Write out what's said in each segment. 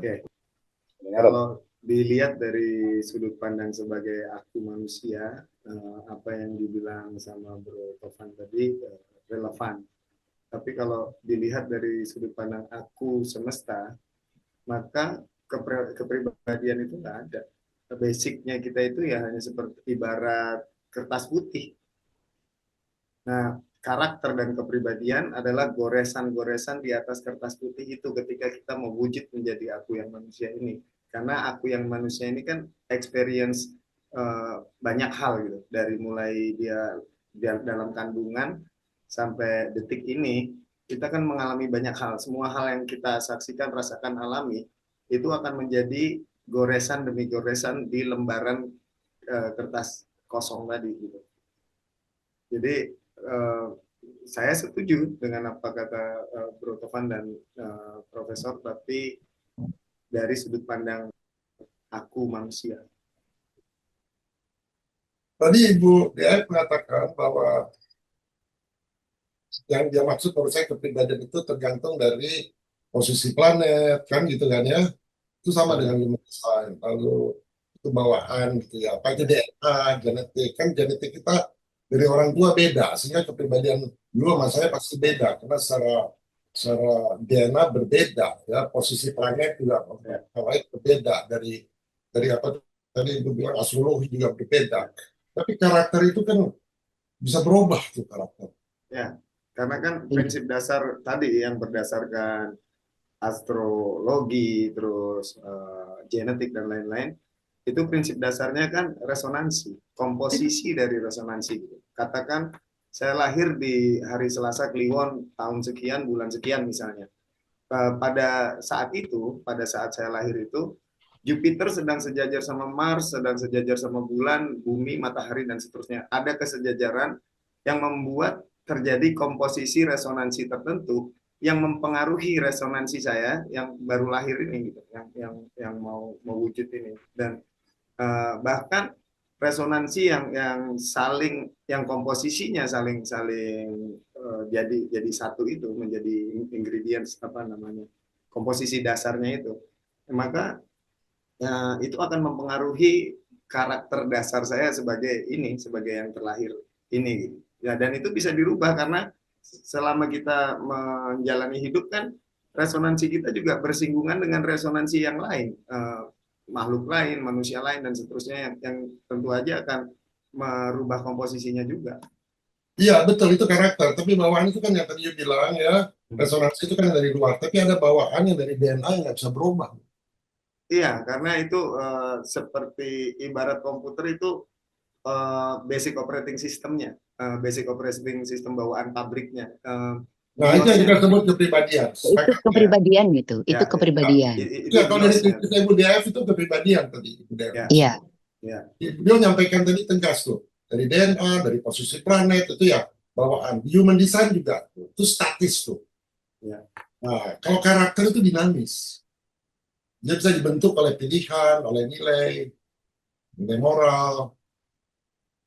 Oke, kalau dilihat dari sudut pandang sebagai aku manusia, apa yang dibilang sama Bro Tovan tadi relevan. Tapi kalau dilihat dari sudut pandang aku semesta, maka kepribadian itu nggak ada. Basicnya kita itu ya hanya seperti ibarat kertas putih. Nah, karakter dan kepribadian adalah goresan-goresan di atas kertas putih itu ketika kita mewujud menjadi aku yang manusia ini. Karena aku yang manusia ini kan experience banyak hal gitu. Dari mulai dia dalam kandungan sampai detik ini, kita kan mengalami banyak hal. Semua hal yang kita saksikan, rasakan, alami, itu akan menjadi goresan demi goresan di lembaran kertas kosong tadi gitu. Jadi eh, saya setuju dengan apa kata Bro Tovan dan Profesor, tapi dari sudut pandang aku manusia. Tadi Ibu DF mengatakan bahwa yang dia maksud menurut saya kepribadian itu tergantung dari posisi planet, kan gitu kan ya. Itu sama dengan human design. Lalu itu bawaan gitu ya. Apa itu DNA, genetik. Kan genetik kita dari orang tua beda. Sehingga kepribadian dulu sama saya pasti beda. Karena secara DNA berbeda. Ya, posisi planet juga lain berbeda. Dari apa tadi Ibu bilang astrologi juga berbeda. Tapi karakter itu kan bisa berubah tuh karakter. Ya, karena kan Iya. prinsip dasar tadi yang berdasarkan astrologi, terus genetik dan lain-lain, itu prinsip dasarnya kan resonansi, komposisi dari resonansi. Gitu. Katakan saya lahir di hari Selasa Kliwon tahun sekian, bulan sekian misalnya. Pada saat saya lahir itu, Jupiter sedang sejajar sama Mars, sedang sejajar sama bulan, bumi, matahari, dan seterusnya. Ada kesejajaran yang membuat terjadi komposisi resonansi tertentu yang mempengaruhi resonansi saya yang baru lahir ini, gitu, yang mau mewujud ini. Dan bahkan resonansi yang komposisinya saling saling jadi satu itu menjadi ingredients apa namanya komposisi dasarnya itu, maka itu akan mempengaruhi karakter dasar saya sebagai yang terlahir ini gitu. Ya, dan itu bisa dirubah karena selama kita menjalani hidup kan resonansi kita juga bersinggungan dengan resonansi yang lain, makhluk lain, manusia lain dan seterusnya yang tentu aja akan merubah komposisinya juga. Iya, betul itu karakter. Tapi bawaan itu kan yang tadi you bilang ya, resonansi itu kan dari luar. Tapi ada bawaan yang dari DNA yang nggak bisa berubah. Iya, karena itu seperti ibarat komputer itu basic operating systemnya, basic operating system bawaan pabriknya, Nah, itu yang BIOSnya. kita sebut kepribadian. Itu Sepakat ya? kepribadian gitu. Ya, Itu kepribadian. itu Ya, kalau dari BIOSnya. kita Ibu DF itu kepribadian tadi. Ibu DF. Ya, Iya. ya, Beliau menyampaikan tadi tegas tuh. Dari DNA, dari posisi planet, itu ya bawaan. Human design juga. Itu statis tuh. ya, Nah, kalau karakter itu dinamis. Dia bisa dibentuk oleh pilihan, oleh nilai moral.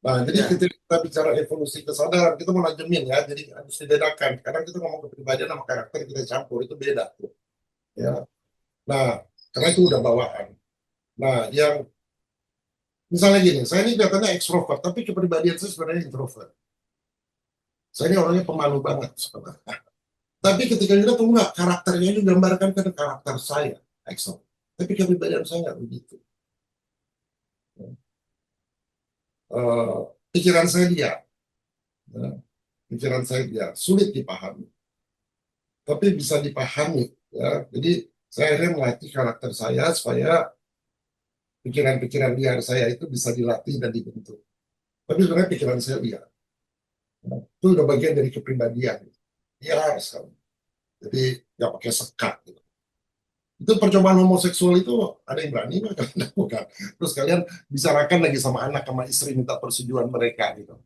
Nah, jadi ya, ketika kita bicara evolusi kesadaran, kita mau najemin ya, jadi harus dibedakan. Kadang kita ngomong kepribadian sama karakter kita campur, itu beda tuh. Ya. Nah, karena itu udah bawaan. Nah, yang misalnya gini, saya ini kelihatannya ekstrovert, tapi kepribadian saya sebenarnya introvert. Saya ini orangnya pemalu banget sebenarnya. Tapi ketika kita tunggu nggak, karakternya ini digambarkan ke karakter saya, ekstrovert. Tapi kepribadian saya nggak begitu. Pikiran saya dia, ya. Pikiran saya dia sulit dipahami, tapi bisa dipahami. Ya. Jadi saya akhirnya melatih karakter saya supaya pikiran-pikiran liar saya itu bisa dilatih dan dibentuk. Tapi sebenarnya pikiran saya liar. Nah, itu udah bagian dari kepribadian. Liar sekali. Jadi nggak pakai sekat. Gitu. Itu percobaan homoseksual itu ada yang berani nggak kalian lakukan? Terus kalian bicarakan lagi sama anak sama istri minta persetujuan mereka gitu.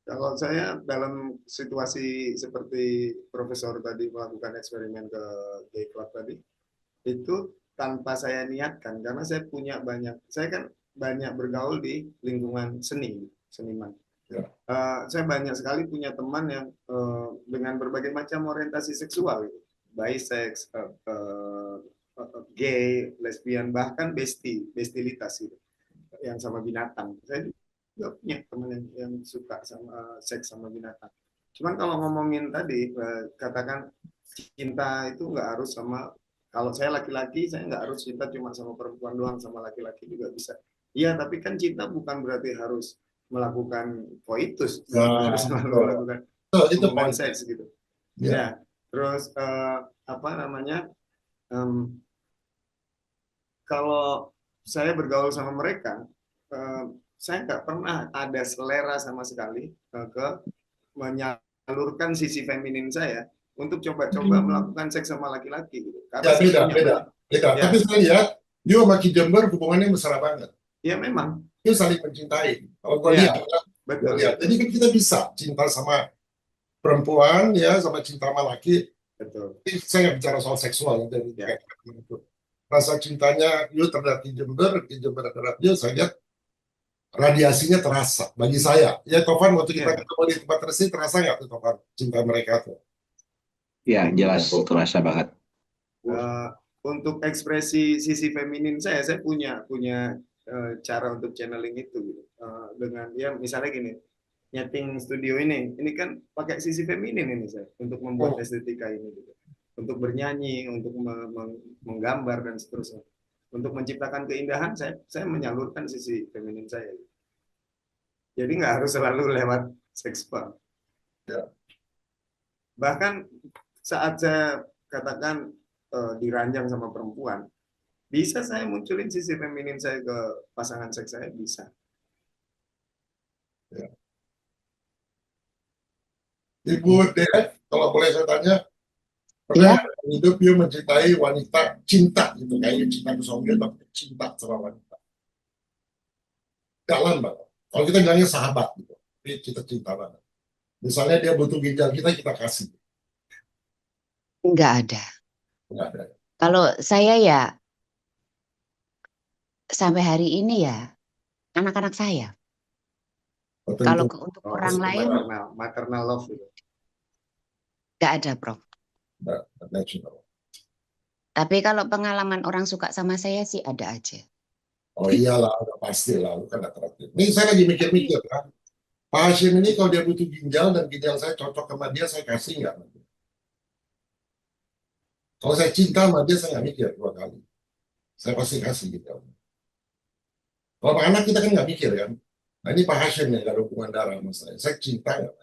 kalau saya dalam situasi seperti Profesor tadi melakukan eksperimen ke Gay Club tadi, itu tanpa saya niatkan, karena saya kan banyak bergaul di lingkungan seniman. Ya. Saya banyak sekali punya teman yang dengan berbagai macam orientasi seksual, gitu. Bisex, gay, lesbian, bahkan bestialitas gitu, yang sama binatang. Saya juga punya teman yang suka sama seks sama binatang. Cuman kalau ngomongin tadi, katakan cinta itu nggak harus sama, kalau saya laki-laki, saya nggak harus cinta cuma sama perempuan doang, sama laki-laki juga bisa. Iya, tapi kan cinta bukan berarti harus melakukan koitus, Nah, harus selalu betul. melakukan Itu hubungan poinnya. seks gitu. Ya, Ya, terus apa namanya? em, Kalau saya bergaul sama mereka, saya nggak pernah ada selera sama sekali ke menyalurkan sisi feminin saya untuk coba-coba melakukan seks sama laki-laki gitu. Karena ya saya beda, punya beda, banyak, beda. Tapi ya, saya lihat you sama Ki Jember hubungannya mesra banget. ya memang, You saling mencintai. Kalau gue lihat, ya, ya, gue betul, lihat. Jadi betul, kan kita bisa cinta sama perempuan, ya, sama cinta sama laki. betul, Ini saya nggak bicara soal seksual, ya, dari ya, kayak gitu. Rasa cintanya you terhadap Ki Jember terhadap you, saya lihat radiasinya terasa bagi saya. Ya, Tovan, waktu kita ya. ketemu di tempat resmi, terasa nggak tuh, Tovan, cinta mereka tuh? Ya, jelas terasa banget. Eh, untuk ekspresi sisi feminin saya punya cara untuk channeling itu gitu. Dengan ya misalnya gini, nyeting studio ini kan pakai sisi feminin ini saya untuk membuat Oh, estetika ini gitu. Untuk bernyanyi, untuk menggambar dan seterusnya. Untuk menciptakan keindahan saya menyalurkan sisi feminin saya. Jadi nggak harus selalu lewat seksual. ya. Bahkan saat saya katakan diranjang sama perempuan, bisa saya munculin sisi feminin saya ke pasangan seks saya, bisa. Ya. Ibu Dea, kalau boleh saya tanya, pernah Ya, nggak dalam hidup you mencintai wanita cinta gitu, kayak you cinta ke suami tapi cinta sama wanita dalam banget. Kalau kita bilangnya sahabat gitu, tapi kita cinta banget. Misalnya dia butuh ginjal kita kasih. nggak ada. Nggak ada. Kalau saya ya sampai hari ini ya anak-anak saya. Oh, Kalau tentu. untuk Oh, orang itu lain maternal love gitu. nggak ada, Prof. Nggak, natural. Tapi kalau pengalaman orang suka sama saya sih ada aja. Oh iyalah, udah pasti lah, lu kan atraktif. Ini saya lagi mikir-mikir kan, Pak Hashim ini kalau dia butuh ginjal dan ginjal saya cocok sama dia, saya kasih nggak? Kalau saya cinta sama dia, saya nggak mikir 2 kali. Saya pasti kasih ginjal. Kalau Pak anak kita kan nggak mikir kan. Nah ini Pak Hashim nih, nggak ada hubungan darah sama saya. Saya cinta nggak?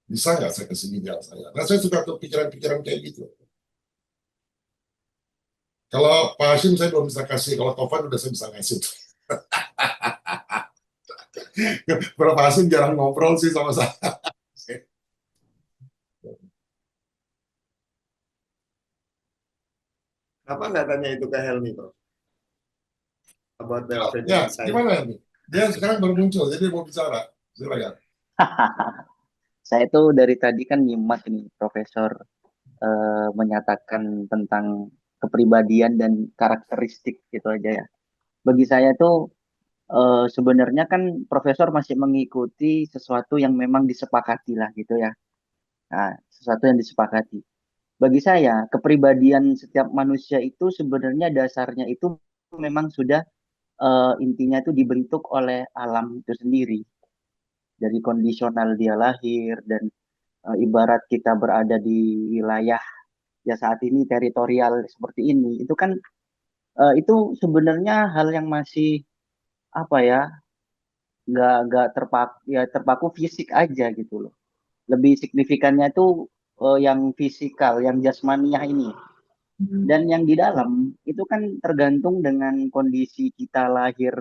Bisa nggak saya kasih ginjal saya? Nah saya suka tuh pikiran-pikiran kayak gitu. Kalau Pak Hashim saya belum bisa kasih, kalau Tovan udah saya bisa kasih. Kalau Pak Hashim jarang ngobrol sih sama saya. Apa nggak tanya itu ke Helmi, Bro? About the Ya, feminine side. gimana ini? Dia sekarang baru muncul, jadi mau bicara. Silakan. Saya tuh dari tadi kan nyimak ini Profesor menyatakan tentang kepribadian dan karakteristik gitu aja ya. Bagi saya tuh sebenarnya kan Profesor masih mengikuti sesuatu yang memang disepakati lah gitu ya. Nah, sesuatu yang disepakati. Bagi saya kepribadian setiap manusia itu sebenarnya dasarnya itu memang sudah intinya itu dibentuk oleh alam itu sendiri. Dari kondisional dia lahir dan ibarat kita berada di wilayah ya saat ini teritorial seperti ini itu kan itu sebenarnya hal yang masih apa ya nggak terpaku ya terpaku fisik aja gitu loh, lebih signifikannya itu yang fisikal yang jasmaniah ini dan yang di dalam itu kan tergantung dengan kondisi kita lahir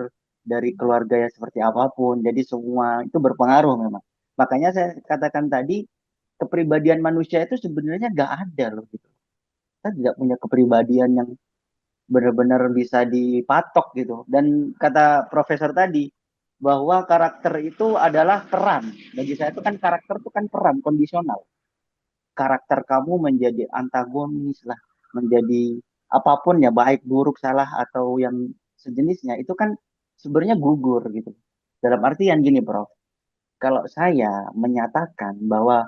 dari keluarga ya seperti apapun, jadi semua itu berpengaruh memang. Makanya saya katakan tadi kepribadian manusia itu sebenarnya nggak ada loh gitu, kita tidak punya kepribadian yang benar-benar bisa dipatok gitu. Dan kata profesor tadi bahwa karakter itu adalah peran. Bagi saya itu kan karakter itu kan peran kondisional. Karakter kamu menjadi antagonis lah, menjadi apapun ya baik buruk salah atau yang sejenisnya itu kan sebenarnya gugur gitu. Dalam artian gini, Prof. Kalau saya menyatakan bahwa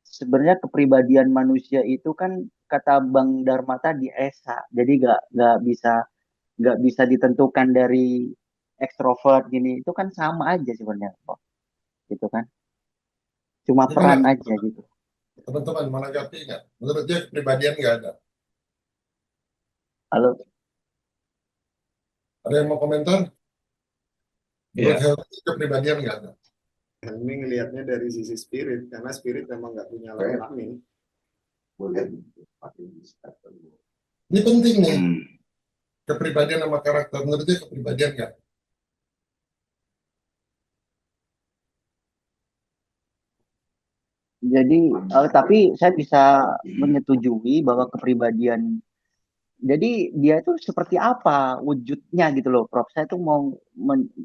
sebenarnya kepribadian manusia itu kan kata Bang Dharma tadi Esa, jadi nggak bisa ditentukan dari ekstrovert gini, itu kan sama aja sebenarnya kok, gitu kan, cuma Gimana peran aja gitu. teman-teman, menanggapi nggak? Menurut dia kepribadian nggak ada. Halo, Ada yang mau komentar? Menurut Ya, Helmi kepribadian nggak ada. Helmi ngelihatnya dari sisi spirit, karena spirit memang nggak punya alat kelamin. Ini penting nih, hmm, kepribadian sama karakter. Menurut dia kepribadian nggak? jadi tapi saya bisa menyetujui bahwa kepribadian, jadi dia itu seperti apa wujudnya gitu loh, Prof. Saya tuh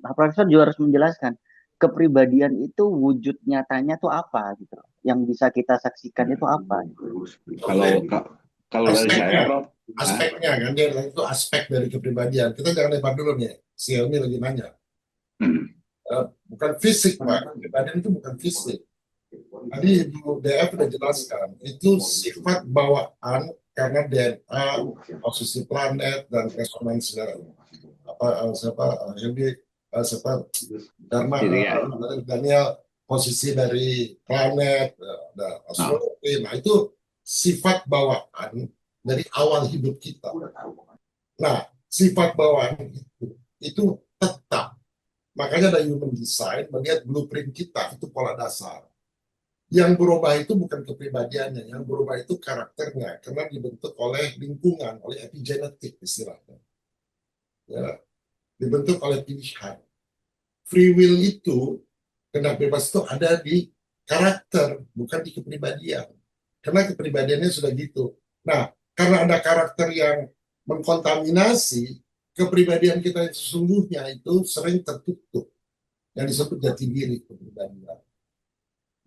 Profesor juga harus menjelaskan kepribadian itu wujud nyatanya tuh apa gitu loh. Yang bisa kita saksikan itu apa gitu. kalau kalau dari saya, Aspeknya, Prof, Hah? aspeknya kan dia bilang itu aspek dari kepribadian. Kita jangan lebar dulu nih. Si Helmi lagi nanya. Hmm, Bukan fisik, Pak. Kepribadian itu bukan fisik. Tadi Ibu DF udah jelaskan, itu sifat bawaan karena DNA, posisi planet, dan resonansi Helmi, siapa Dharma, jadi ya, Daniel, posisi dari planet, ada nah, astrologi. Nah, itu sifat bawaan dari awal hidup kita. Nah, sifat bawaan itu tetap. Makanya ada human design, melihat blueprint kita, itu pola dasar. Yang berubah itu bukan kepribadiannya, yang berubah itu karakternya, karena dibentuk oleh lingkungan, oleh epigenetik istilahnya. Ya, dibentuk oleh pilihan. Free will itu, kehendak bebas itu ada di karakter, bukan di kepribadian. Karena kepribadiannya sudah gitu. Nah, karena ada karakter yang mengkontaminasi, kepribadian kita yang sesungguhnya itu sering tertutup. Yang disebut jati diri kepribadian.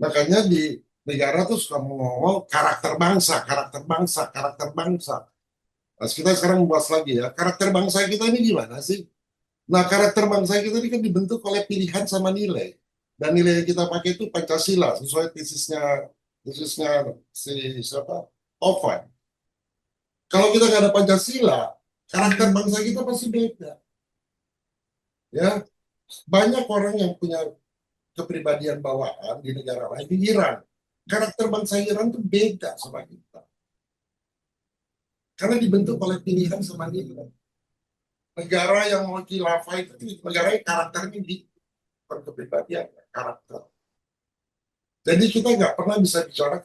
Makanya di negara tuh suka ngomong karakter bangsa, karakter bangsa, karakter bangsa. Nah, kita sekarang membahas lagi ya, karakter bangsa kita ini gimana sih? Nah, karakter bangsa kita ini kan dibentuk oleh pilihan sama nilai. Dan nilai yang kita pakai itu Pancasila, sesuai tesisnya si siapa? Tovan. Kalau kita nggak ada Pancasila, karakter bangsa kita pasti beda. Ya, banyak orang yang punya kepribadian bawaan di negara lain, di Iran. Karakter bangsa Iran itu beda sama kita. Karena dibentuk oleh pilihan sama nilai. Negara yang mau khilafah itu negara yang karakternya di kepribadian, karakter. Jadi kita nggak pernah bisa bicara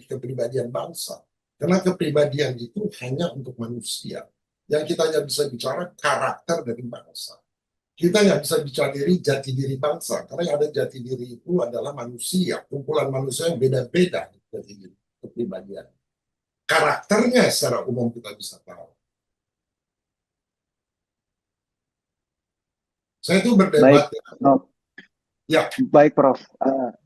kepribadian bangsa. Karena kepribadian itu hanya untuk manusia. Yang kita hanya bisa bicara karakter dari bangsa. Kita nggak bisa bicara jati diri bangsa. Karena yang ada jati diri itu adalah manusia. Kumpulan manusia yang beda-beda jati diri, kepribadian. Karakternya secara umum kita bisa tahu. Saya itu berdebat. Baik, Prof. Ya. Baik, Prof.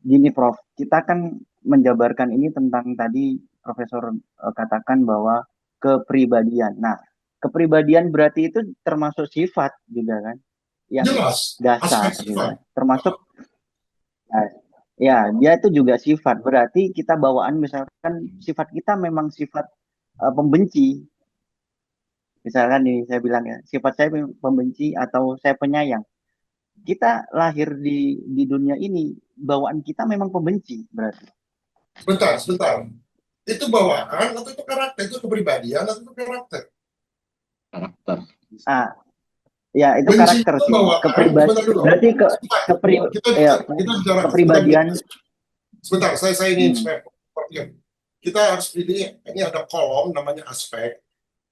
Gini, Prof. Kita kan menjabarkan ini tentang tadi Profesor katakan bahwa kepribadian. Nah, kepribadian berarti itu termasuk sifat juga kan, yang Jelas, dasar aspek juga. sifat. Termasuk, nah, ya, dia itu juga sifat. Berarti kita bawaan misalkan sifat kita memang sifat pembenci. Misalkan nih saya bilang ya, sifat saya pembenci atau saya penyayang. Kita lahir di dunia ini, bawaan kita memang pembenci berarti. Sebentar. Itu bawaan atau itu karakter? Itu kepribadian atau itu karakter? karakter. Ah, ya itu Benci karakter itu sih. bawaan. Kepribadian. Sebentar dulu. Berarti ya, Kita bicara kepribadian. Sebentar, saya ingin Hmm. kita harus pilih. Ini ada kolom namanya aspek,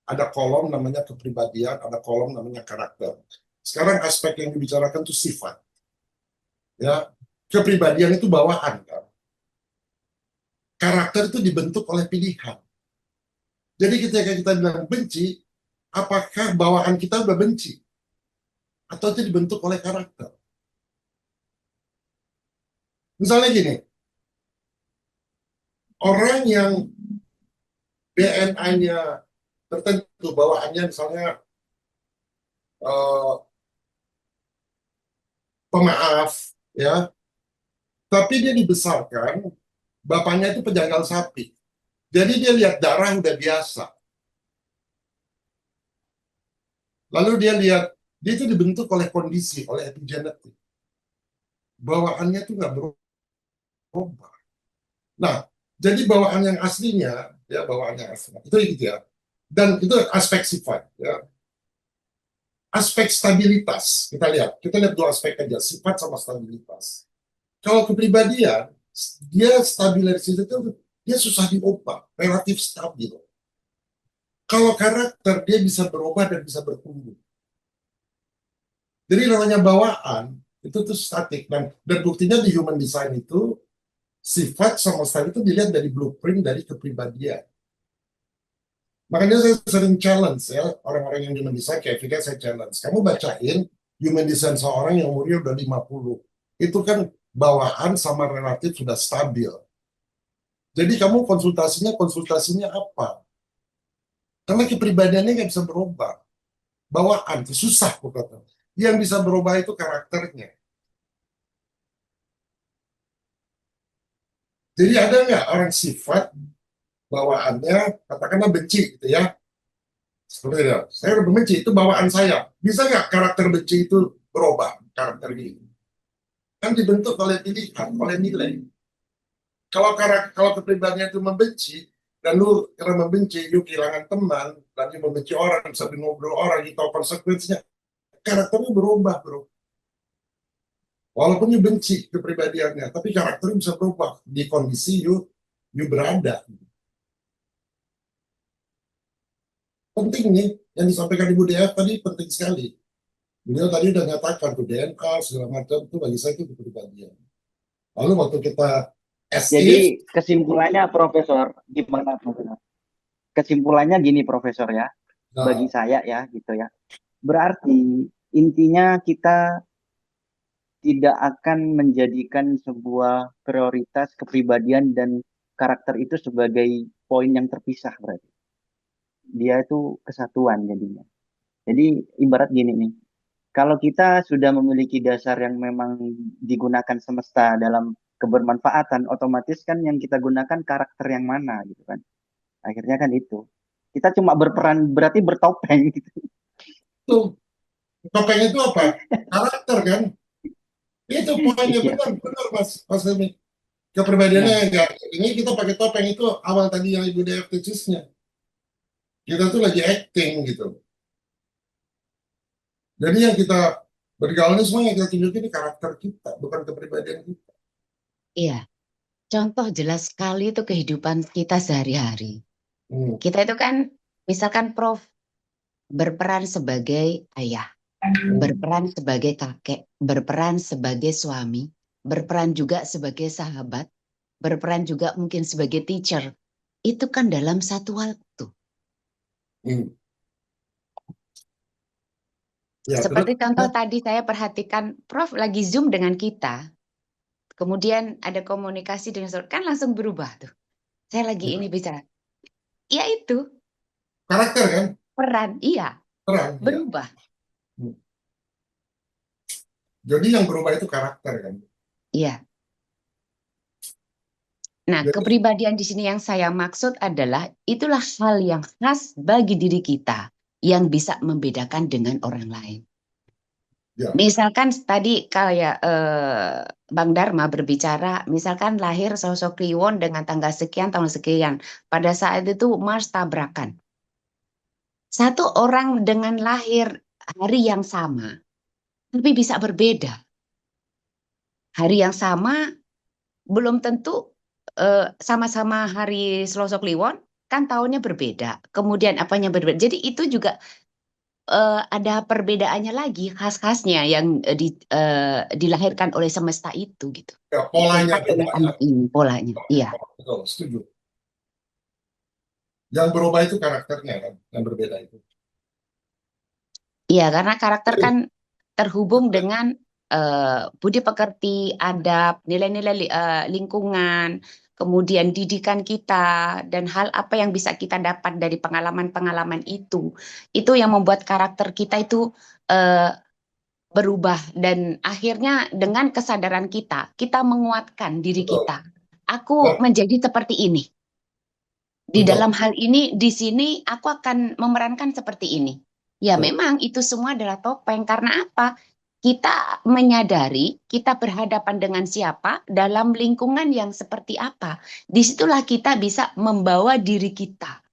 ada kolom namanya kepribadian, ada kolom namanya karakter. Sekarang aspek yang dibicarakan itu sifat. Ya, kepribadian itu bawaan kan. Karakter itu dibentuk oleh pilihan. Jadi ketika kita bilang benci, apakah bawaan kita udah benci? Atau itu dibentuk oleh karakter? Misalnya gini, orang yang DNA-nya tertentu, bawaannya misalnya pemaaf, ya, tapi dia dibesarkan, bapaknya itu pejagal sapi. Jadi dia lihat darah udah biasa. Lalu dia lihat, dia itu dibentuk oleh kondisi, oleh epigenetik. Bawaannya tuh nggak berubah. Nah, jadi bawaan yang aslinya, ya bawaan yang aslinya, itu gitu ya. Dan itu aspek sifat, ya. Aspek stabilitas, kita lihat dua aspek aja, sifat sama stabilitas. Kalau kepribadian, dia stabilitas itu dia susah diubah, relatif stabil. Kalau karakter, dia bisa berubah dan bisa bertumbuh. Jadi namanya bawaan, itu tuh statik. Dan buktinya di human design itu, sifat sama style itu dilihat dari blueprint dari kepribadian. Makanya saya sering challenge ya, orang-orang yang human design, kayak Vika saya challenge. Kamu bacain human design seorang yang umurnya udah 50. Itu kan bawaan sama relatif sudah stabil. Jadi kamu konsultasinya apa? Karena kepribadiannya nggak bisa berubah. Bawaan, itu susah kok. Yang bisa berubah itu karakternya. Jadi ada nggak orang sifat bawaannya, katakanlah benci gitu ya. Seperti itu. Saya udah benci, itu bawaan saya. Bisa nggak karakter benci itu berubah? Karakter ini. Kan dibentuk oleh pilihan, oleh nilai. Kalau kepribadiannya itu membenci, dan lu karena membenci, lu kehilangan teman, dan lu membenci orang, bisa ngobrol orang, you tahu konsekuensinya, karakternya berubah, bro. Walaupun you benci kepribadiannya, tapi karakternya bisa berubah di kondisi you berada. Penting nih, yang disampaikan Ibu DF tadi penting sekali. Beliau tadi udah nyatakan tuh DNA segala macam itu bagi saya itu kepribadian. Lalu waktu kita Jadi kesimpulannya Profesor, gimana Profesor? Kesimpulannya gini Profesor ya, bagi saya ya gitu ya. Berarti intinya kita tidak akan menjadikan sebuah prioritas kepribadian dan karakter itu sebagai poin yang terpisah berarti. Dia itu kesatuan jadinya. Jadi ibarat gini nih, kalau kita sudah memiliki dasar yang memang digunakan semesta dalam kebermanfaatan, otomatis kan yang kita gunakan karakter yang mana gitu kan. Akhirnya kan itu. Kita cuma berperan berarti bertopeng gitu. tuh topeng itu apa? Karakter kan? Itu poinnya Iya. benar Mas Demi. Kepribadiannya enggak. Ini kita pakai topeng itu awal tadi yang Ibu DF teachesnya. Kita tuh lagi acting gitu. Jadi yang kita bergaul ini semua yang kita tunjukin ini karakter kita, bukan kepribadian kita. Iya, contoh jelas sekali itu kehidupan kita sehari-hari. Kita itu kan, misalkan Prof berperan sebagai ayah, berperan sebagai kakek, berperan sebagai suami, berperan juga sebagai sahabat, berperan juga mungkin sebagai teacher. Itu kan dalam satu waktu. Ya, Seperti terus, contoh tadi saya perhatikan Prof lagi Zoom dengan kita. Kemudian ada komunikasi dengan saudara, kan langsung berubah tuh. Saya lagi ini bicara. Ya itu, karakter kan? peran, iya, Peran, ya. berubah. Jadi yang berubah itu karakter kan? Iya. Nah, Jadi, kepribadian di sini yang saya maksud adalah itulah hal yang khas bagi diri kita yang bisa membedakan dengan orang lain. ya. Misalkan tadi kayak Bang Dharma berbicara, misalkan lahir sosok Kliwon dengan tanggal sekian tahun sekian, pada saat itu Mars tabrakan. Satu orang dengan lahir hari yang sama, tapi bisa berbeda. Hari yang sama belum tentu sama-sama hari Selasa Kliwon, kan tahunnya berbeda. Kemudian apanya berbeda. Jadi itu juga ada perbedaannya lagi, khas-khasnya yang dilahirkan oleh semesta itu gitu. Ya, polanya Diangkat oleh anak ini, polanya. Iya. Betul, setuju. Yang berubah itu karakternya kan, yang berbeda itu. Iya, karena karakter kan terhubung dengan budi pekerti, adab, nilai-nilai lingkungan, kemudian didikan kita, dan hal apa yang bisa kita dapat dari pengalaman-pengalaman itu. Itu yang membuat karakter kita itu berubah. Dan akhirnya dengan kesadaran kita menguatkan diri Betul. kita. Aku menjadi seperti ini. Di Betul. dalam hal ini, di sini aku akan memerankan seperti ini. Ya, Betul. memang itu semua adalah topeng. Karena apa? Kita menyadari kita berhadapan dengan siapa, dalam lingkungan yang seperti apa. Disitulah kita bisa membawa diri kita,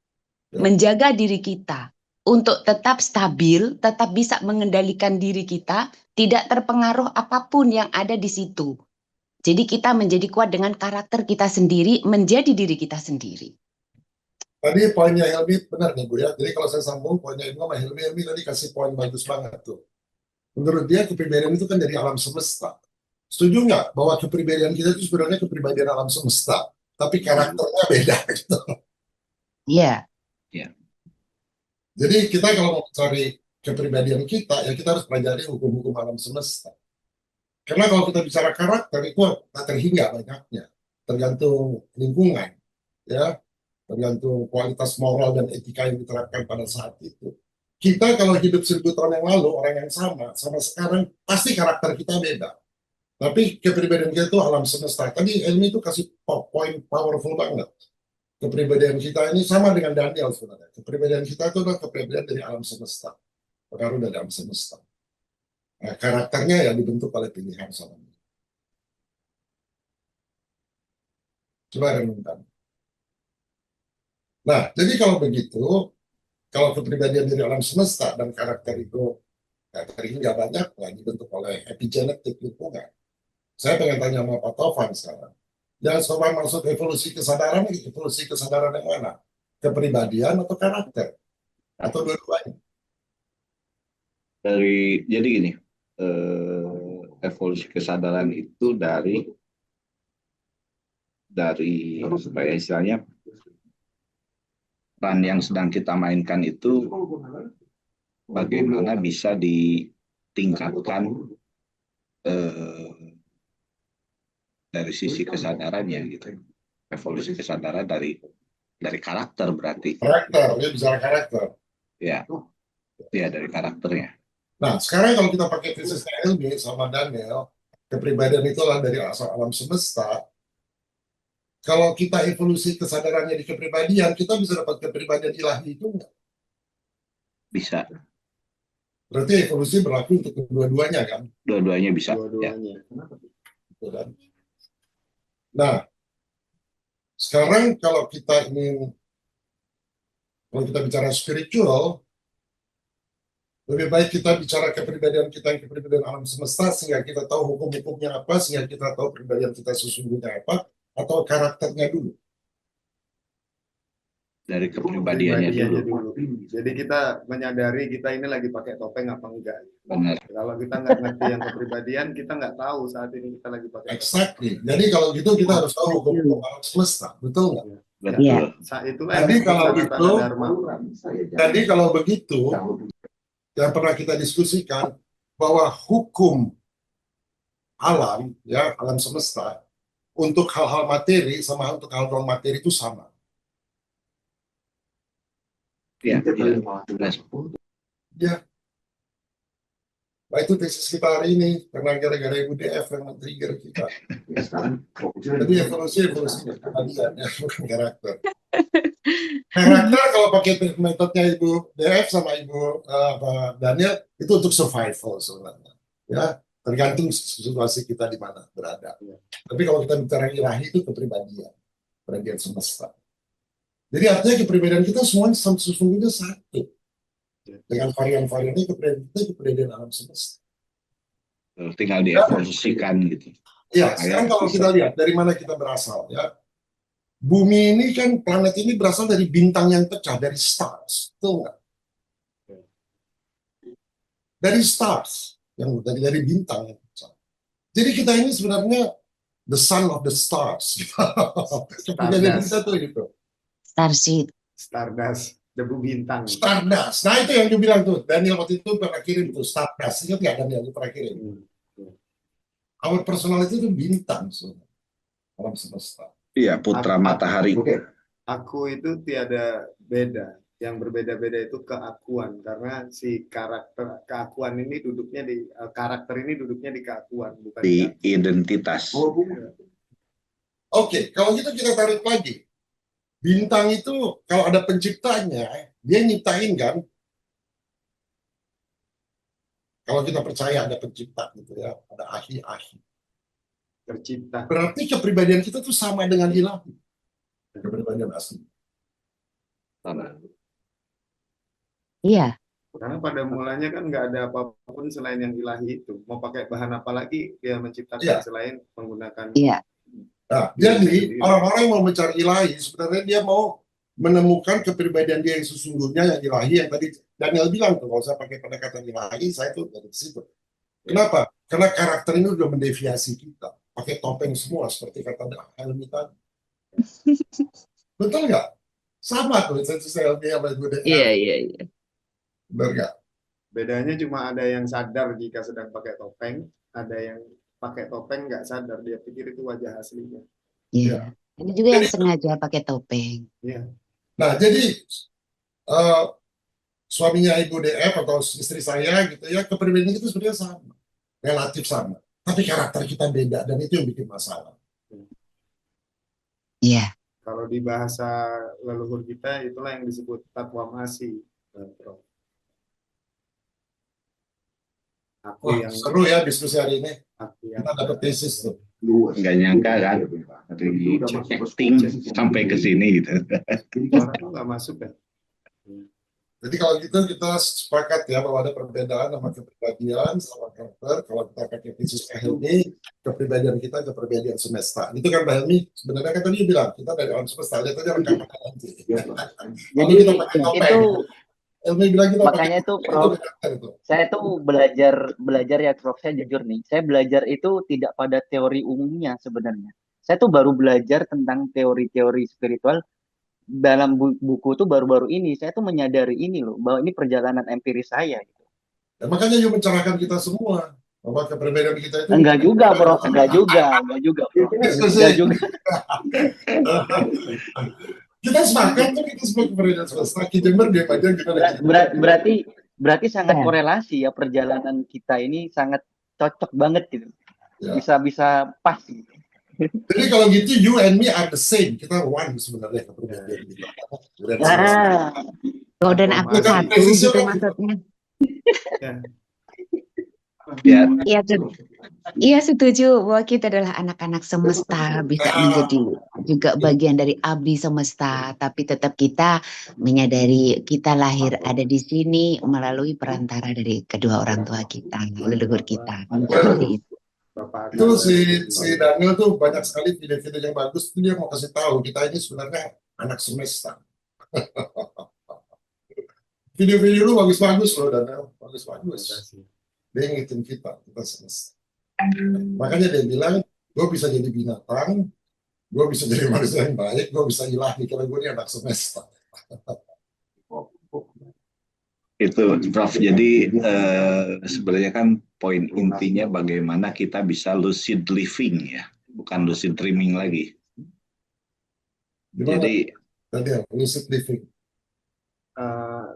Ya. menjaga diri kita untuk tetap stabil, tetap bisa mengendalikan diri kita, tidak terpengaruh apapun yang ada di situ. Jadi kita menjadi kuat dengan karakter kita sendiri, menjadi diri kita sendiri. Tadi poinnya Helmi benar nih Bu ya. Jadi kalau saya sambung poinnya Ibu sama Helmi tadi kasih poin bagus banget tuh. Menurut dia kepribadian itu kan dari alam semesta. Setuju nggak bahwa kepribadian kita itu sebenarnya kepribadian alam semesta, tapi karakternya beda gitu. Iya. Jadi kita kalau mau cari kepribadian kita, ya kita harus pelajari hukum-hukum alam semesta. Karena kalau kita bicara karakter itu tak terhingga banyaknya, tergantung lingkungan, ya, tergantung kualitas moral dan etika yang diterapkan pada saat itu. Kita kalau hidup 1000 tahun yang lalu, orang yang sama sekarang, pasti karakter kita beda. Tapi kepribadian kita itu alam semesta. Tadi Elmi itu kasih poin powerful banget. Kepribadian kita ini sama dengan Daniel sebenarnya. Kepribadian kita itu adalah kepribadian dari alam semesta. Pengaruh dari alam semesta. Nah, karakternya ya dibentuk oleh pilihan sama. Coba renungkan. Nah, jadi kalau begitu, kalau kepribadian dari alam semesta dan karakter itu nggak banyak lah dibentuk oleh epigenetik lingkungan. Saya pengen tanya sama Pak Tovan sekarang. Jangan coba maksud evolusi kesadaran yang mana? Kepribadian atau karakter? Atau dua-duanya? Jadi gini, evolusi kesadaran itu dari supaya istilahnya peran yang sedang kita mainkan itu bagaimana bisa ditingkatkan dari sisi kesadarannya gitu. Evolusi kesadaran dari karakter berarti. Karakter, dia bicara karakter. Ya, dari karakternya. Nah, sekarang kalau kita pakai tesisnya Elmi sama Daniel, kepribadian itu adalah dari asal alam semesta. Kalau kita evolusi kesadarannya di kepribadian, kita bisa dapat kepribadian ilahi itu enggak? Bisa. Berarti evolusi berlaku untuk kedua-duanya kan? Dua-duanya bisa. Dua-duanya. Ya. Nah, sekarang kalau kita bicara spiritual, lebih baik kita bicara kepribadian kita yang kepribadian alam semesta sehingga kita tahu hukum-hukumnya apa, sehingga kita tahu kepribadian kita sesungguhnya apa, atau karakternya dulu. Dari kepribadiannya dulu. Jadi kita menyadari kita ini lagi pakai topeng apa enggak. Benar. Kalau kita nggak ngerti yang kepribadian, kita nggak tahu saat ini kita lagi pakai topeng. Exactly. Jadi kalau gitu kita harus tahu hukum-hukum alam semesta, betul nggak? Betul. Iya. Saat itulah Jadi yang kalau disebut itu, dharma. Jadi kalau begitu, yang pernah kita diskusikan bahwa hukum alam, ya alam semesta, untuk hal-hal materi sama untuk hal non materi itu sama. Iya. Ya. Nah itu tesis kita hari ini karena gara-gara Ibu DF yang men-trigger kita. Jadi evolusi kepribadian ya, bukan karakter. Karakter kalau pakai metodenya Ibu DF sama Ibu Daniel itu untuk survival sebenarnya. Ya, tergantung situasi kita di mana berada. Tapi kalau kita bicara ilahi itu kepribadian semesta. Jadi artinya kepribadian kita semuanya sesungguhnya satu. Dengan varian-variannya kepribadian alam semesta. Tinggal dievolusikan gitu. Ya, sekarang kalau kita lihat dari mana kita berasal ya. Bumi ini kan, planet ini berasal dari bintang yang pecah, dari stars. Betul nggak? Dari stars, dari bintang yang pecah. Jadi kita ini sebenarnya the son of the stars. Kepribadian kita tuh gitu. Starseed. Stardust, debu bintang. Stardust. Nah itu yang dibilang tuh. Daniel waktu itu pernah kirim tuh Stardust. Ingat nggak Daniel itu pernah kirim? Our personality itu bintang sebenarnya. Alam semesta. Iya, putra matahari. Aku itu tiada beda. Yang berbeda-beda itu keakuan. Karena si keakuan ini duduknya di karakter ini duduknya di keakuan, bukan di identitas. Oke, kalau gitu kita tarik lagi. Bintang itu kalau ada penciptanya, dia nyiptain kan. Kalau kita percaya ada pencipta gitu ya, ada ahli-ahli. tercipta. Berarti kepribadian kita tuh sama dengan ilahi. Kepribadian asli. Iya, Karena pada mulanya kan nggak ada apapun selain yang ilahi itu. Mau pakai bahan apa lagi dia menciptakan Iya. selain menggunakan iya, Nah, jadi orang-orang yang mau mencari ilahi, sebenarnya dia mau menemukan kepribadian dia yang sesungguhnya yang ilahi, yang tadi Daniel bilang tuh, kalau saya pakai pendekatan ilahi, saya tuh dari situ. Kenapa? Karena karakter ini udah mendeviasi kita. Pakai topeng semua, seperti kata Helmi tadi. Betul nggak? Sama tuh, saya Helmi sama gue. iya, iya. Benar nggak? bedanya cuma ada yang sadar jika sedang pakai topeng, ada yang pakai topeng nggak sadar dia pikir itu wajah aslinya. Iya. Ada juga yang sengaja pakai topeng. Iya. Nah, jadi suaminya Ibu DF atau istri saya gitu ya, kepribadian itu sebenarnya sama. Relatif sama. Tapi karakter kita beda, dan itu yang bikin masalah. Iya. Kalau di bahasa leluhur kita itulah yang disebut tatwamasi, Prof. Aku Wah, yang seru ya diskusi hari ini. aku yang Kita dapat tesis tuh. Nggak nyangka kan dari acting sampai ke sini gitu. orang tuh nggak masuk kan. Jadi kalau gitu kita sepakat ya bahwa ada perbedaan sama kepribadian, sama karakter. Kalau kita pakai tesis Pak Helmi, kepribadian kita kepribadian semesta. Itu kan Pak Helmi, sebenarnya kan tadi dia bilang, kita dari alam semesta, lihat aja rekaman nanti. Jadi kita pakai topeng. itu Helmi bilang kita makanya pakai itu topeng, Prof, benar itu. saya tuh belajar ya Prof, saya jujur nih, saya belajar itu tidak pada teori umumnya sebenarnya. Saya tuh baru belajar tentang teori-teori spiritual dalam buku tuh baru-baru ini. Saya tuh menyadari ini loh, bahwa ini perjalanan empiris saya gitu. Ya, makanya yuk mencerahkan kita semua bahwa kepribadian kita itu Enggak juga Prof, enggak juga Prof. Enggak juga. kita sepakat tuh kita semua kepribadian semesta. Ki Jember dia aja kita Berarti sangat Ya. korelasi ya, perjalanan kita ini sangat cocok banget gitu. Ya. Bisa pas gitu. Jadi kalau gitu you and me are the same. Kita one sebenarnya kepribadian kita. Nah, Oh, dan aku Bukan satu presisi gitu orang. maksudnya. Ya, Iya, iya setuju bahwa kita adalah anak-anak semesta, bisa menjadi juga bagian dari abdi semesta, tapi tetap kita menyadari kita lahir ada di sini melalui perantara dari kedua orang tua kita, leluhur kita. Seperti itu. Bapak Itu si Daniel tuh banyak sekali video-video yang bagus. Itu dia mau kasih tahu kita ini sebenarnya anak semesta. Video-video lu bagus-bagus loh Daniel, bagus-bagus. Dia ngitung kita semesta. Makanya dia bilang, gue bisa jadi binatang, gue bisa jadi manusia yang baik, gue bisa ilahi karena gue ini anak semesta. itu Prof. Jadi sebenarnya kan poin intinya bagaimana kita bisa lucid living ya, bukan lucid dreaming lagi. Gimana? Jadi Daniel, lucid living.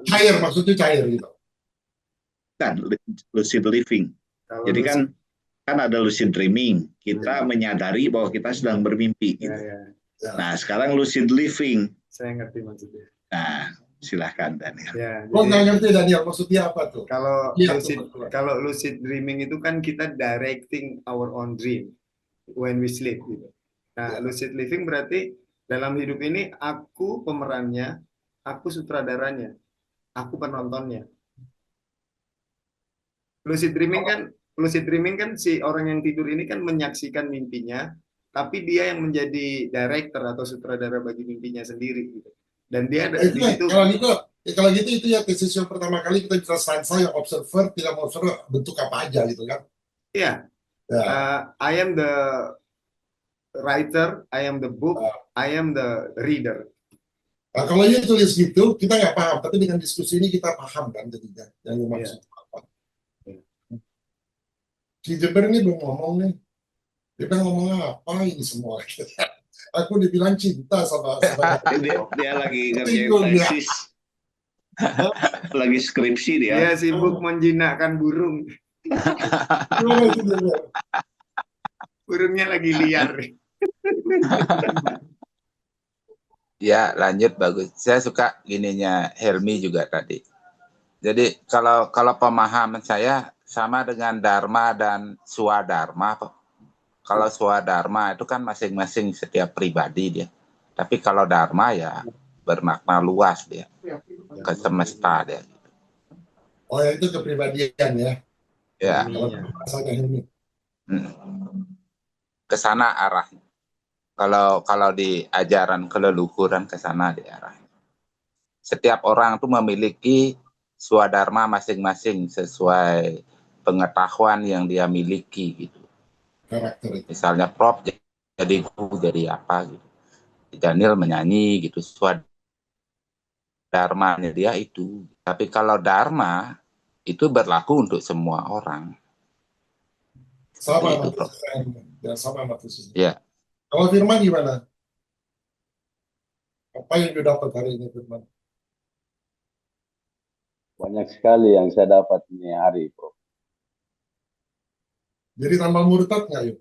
Cair, maksudnya cair gitu. kan lucid living. Jadi kan ada lucid dreaming, kita menyadari bahwa kita sedang bermimpi. Gitu. Ya. Nah, sekarang lucid living. Saya ngerti maksudnya. Nah, silahkan Daniel. Ya, Gue nggak ngerti Daniel, maksudnya apa tuh? Kalau lucid dreaming itu kan kita directing our own dream when we sleep gitu. Nah, lucid living berarti dalam hidup ini aku pemerannya, aku sutradaranya, aku penontonnya. Lucid dreaming kan si orang yang tidur ini kan menyaksikan mimpinya, tapi dia yang menjadi director atau sutradara bagi mimpinya sendiri gitu. Dan dia ada di situ. Kalau gitu itu ya tesis yang pertama kali kita bisa selesai yang observer tidak mau observer bentuk apa aja gitu kan? Iya. I am the writer, I am the book, I am the reader. Nah, kalau dia tulis gitu kita nggak paham, tapi dengan diskusi ini kita paham kan jadinya yang dimaksud apa. Si Jember ini belum ngomong nih, dia bilang ngomong apa ini semua. Aku dibilang cinta sama dia lagi ngerjain tesis, lagi skripsi dia. Dia sibuk menjinakkan burung. Burungnya lagi liar. Ya, lanjut bagus. Saya suka gininya Helmi juga tadi. Jadi kalau pemahaman saya sama dengan Dharma dan Swadharma. Kalau Swadharma itu kan masing-masing setiap pribadi dia. Tapi kalau Dharma ya bermakna luas dia, ke semesta dia. Oh ya, itu kepribadian ya. Ya, Kalau bahasanya ini. ke sana arahnya. Kalau di ajaran keleluhuran ke sana di arahnya. Setiap orang itu memiliki swadharma masing-masing sesuai pengetahuan yang dia miliki gitu. Karakter itu. Misalnya Prof jadi guru jadi apa gitu. Daniel menyanyi gitu, swadharmanya dia itu. Tapi kalau dharma itu berlaku untuk semua orang. Sama Itu, sama Prof. ya, sama maksudnya. Ya. Kalau Firman gimana? Apa yang didapat hari ini Firman? Banyak sekali yang saya dapat ini hari, Prof. Jadi tambah murtad nggak yuk?